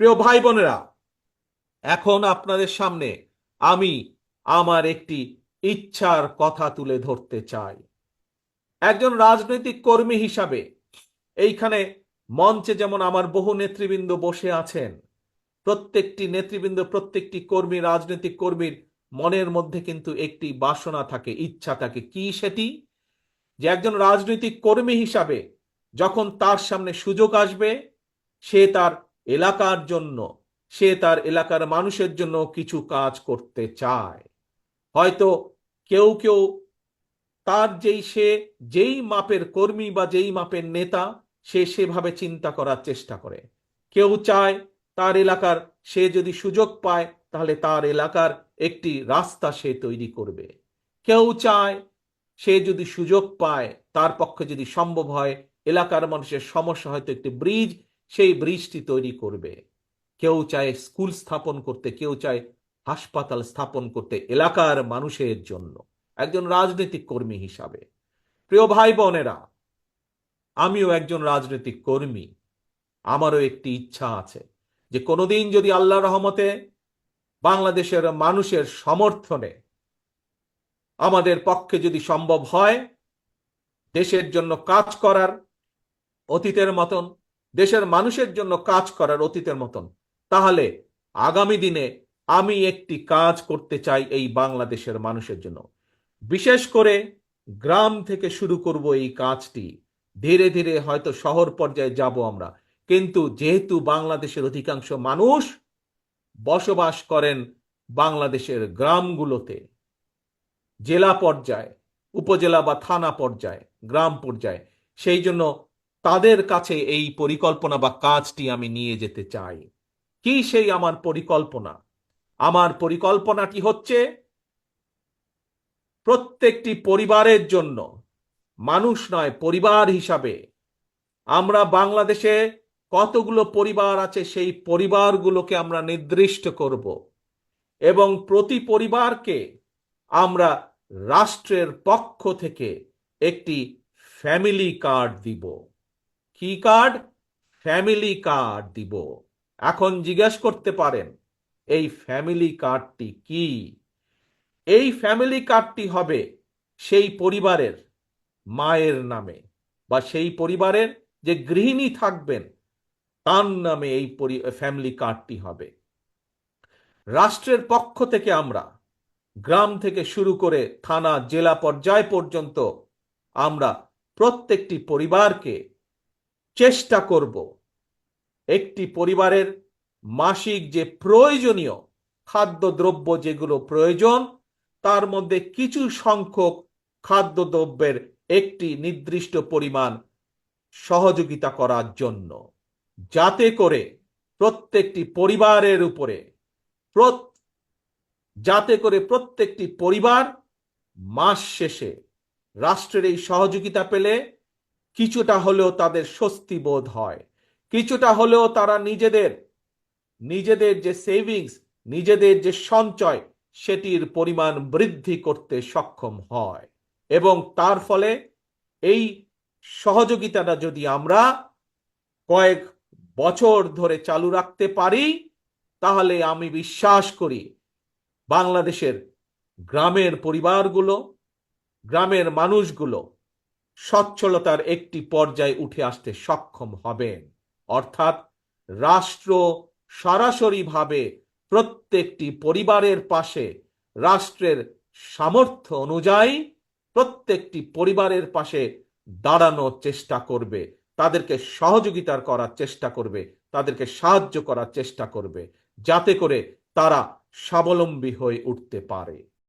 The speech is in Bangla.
প্রিয় ভাই বোনেরা, এখন আপনাদের সামনে আমি আমার একটি ইচ্ছার কথা তুলে ধরতে চাই। একজন রাজনৈতিক কর্মী হিসাবে এইখানে মঞ্চে যেমন আমার বহু নেতৃবৃন্দ বসে আছেন, প্রত্যেকটি নেতৃবৃন্দ, প্রত্যেকটি কর্মী, রাজনৈতিক কর্মীর মনের মধ্যে কিন্তু একটি বাসনা থাকে, ইচ্ছা থাকে। কি সেটি? যে একজন রাজনৈতিক কর্মী হিসাবে যখন তার সামনে সুযোগ আসবে, সে তার এলাকার জন্য, সে তার এলাকার মানুষের জন্য কিছু কাজ করতে চায়। হয়তো কেউ কেউ তার যেই মাপের কর্মী বা যেই মাপের নেতা, সে সেভাবে চিন্তা করার চেষ্টা করে। কেউ চায় তার এলাকার, সে যদি সুযোগ পায় তাহলে তার এলাকার একটি রাস্তা সে তৈরি করবে। কেউ চায় সে যদি সুযোগ পায়, তার পক্ষে যদি সম্ভব হয়, এলাকার মানুষের সমস্যা হয়তো একটি ব্রিজ, সেই ব্রিজটি তৈরি করবে। কেউ চায় স্কুল স্থাপন করতে, কেউ চায় হাসপাতাল স্থাপন করতে এলাকার মানুষের জন্য। একজন রাজনৈতিক কর্মী হিসাবে, প্রিয় ভাই বোনেরা, আমিও একজন রাজনৈতিক কর্মী। আমারও একটি ইচ্ছা আছে যে কোনোদিন যদি আল্লাহর রহমতে বাংলাদেশের মানুষের সমর্থনে আমাদের পক্ষে যদি সম্ভব হয় দেশের জন্য কাজ করার অতীতের মতন, দেশের মানুষের জন্য কাজ করার অতীতের মতন, তাহলে আগামী দিনে আমি একটি কাজ করতে চাই এই বাংলাদেশের মানুষের জন্য। বিশেষ করে গ্রাম থেকে শুরু করব এই কাজটি। ধীরে ধীরে হয়তো শহর পর্যায়ে যাব আমরা, কিন্তু যেহেতু বাংলাদেশের অধিকাংশ মানুষ বসবাস করেন বাংলাদেশের গ্রামগুলোতে, জেলা পর্যায়ে, উপজেলা বা থানা পর্যায়ে, গ্রাম পর্যায়ে, সেই জন্য তাদের কাছে এই পরিকল্পনা বা কাজটি আমি নিয়ে যেতে চাই। কি সেই আমার পরিকল্পনা? আমার পরিকল্পনাটি হচ্ছে প্রত্যেকটি পরিবারের জন্য, মানুষ নয়, পরিবার হিসাবে আমরা বাংলাদেশে কতগুলো পরিবার আছে সেই পরিবারগুলোকে আমরা নির্দিষ্ট করব এবং প্রতি পরিবারকে আমরা রাষ্ট্রের পক্ষ থেকে একটি ফ্যামিলি কার্ড দিব। কি কার্ড? ফ্যামিলি কার্ড দিব। এখন জিজ্ঞেস করতে পারেন, এই ফ্যামিলি কার্ডটি কি? এই ফ্যামিলি কার্ডটি হবে সেই পরিবারের মায়ের নামে, বা সেই পরিবারের যে গৃহিণী থাকবেন তার নামে এই ফ্যামিলি কার্ডটি হবে। রাষ্ট্রের পক্ষ থেকে আমরা গ্রাম থেকে শুরু করে থানা, জেলা পর্যায় পর্যন্ত আমরা প্রত্যেকটি পরিবারকে চেষ্টা করব একটি পরিবারের মাসিক যে প্রয়োজনীয় খাদ্যদ্রব্য যেগুলো প্রয়োজন, তার মধ্যে কিছু সংখ্যক খাদ্যদ্রব্যের একটি নির্দিষ্ট পরিমাণ সহযোগিতা করার জন্য, যাতে করে প্রত্যেকটি পরিবারের উপরে যাতে করে প্রত্যেকটি পরিবার মাস শেষে রাষ্ট্রের এই সহযোগিতা পেলে কিছুটা হলেও তাদের স্বস্তি বোধ হয়, কিছুটা হলেও তারা নিজেদের নিজেদের যে সেভিংস, নিজেদের যে সঞ্চয়, সেটির পরিমাণ বৃদ্ধি করতে সক্ষম হয়। এবং তার ফলে এই সহযোগিতাটা যদি আমরা কয়েক বছর ধরে চালু রাখতে পারি, তাহলে আমি বিশ্বাস করি বাংলাদেশের গ্রামের পরিবারগুলো, গ্রামের মানুষগুলো সচ্ছলতার একটি পর্যায়ে উঠে আসতে সক্ষম হবেন। অর্থাৎ রাষ্ট্র সরাসরিভাবে প্রত্যেকটি পরিবারের পাশে, রাষ্ট্রের সামর্থ্য অনুযায়ী প্রত্যেকটি পরিবারের পাশে দাঁড়ানোর চেষ্টা করবে, তাদেরকে সহযোগিতা করার চেষ্টা করবে, তাদেরকে সাহায্য করার চেষ্টা করবে, যাতে করে তারা স্বাবলম্বী হয়ে উঠতে পারে।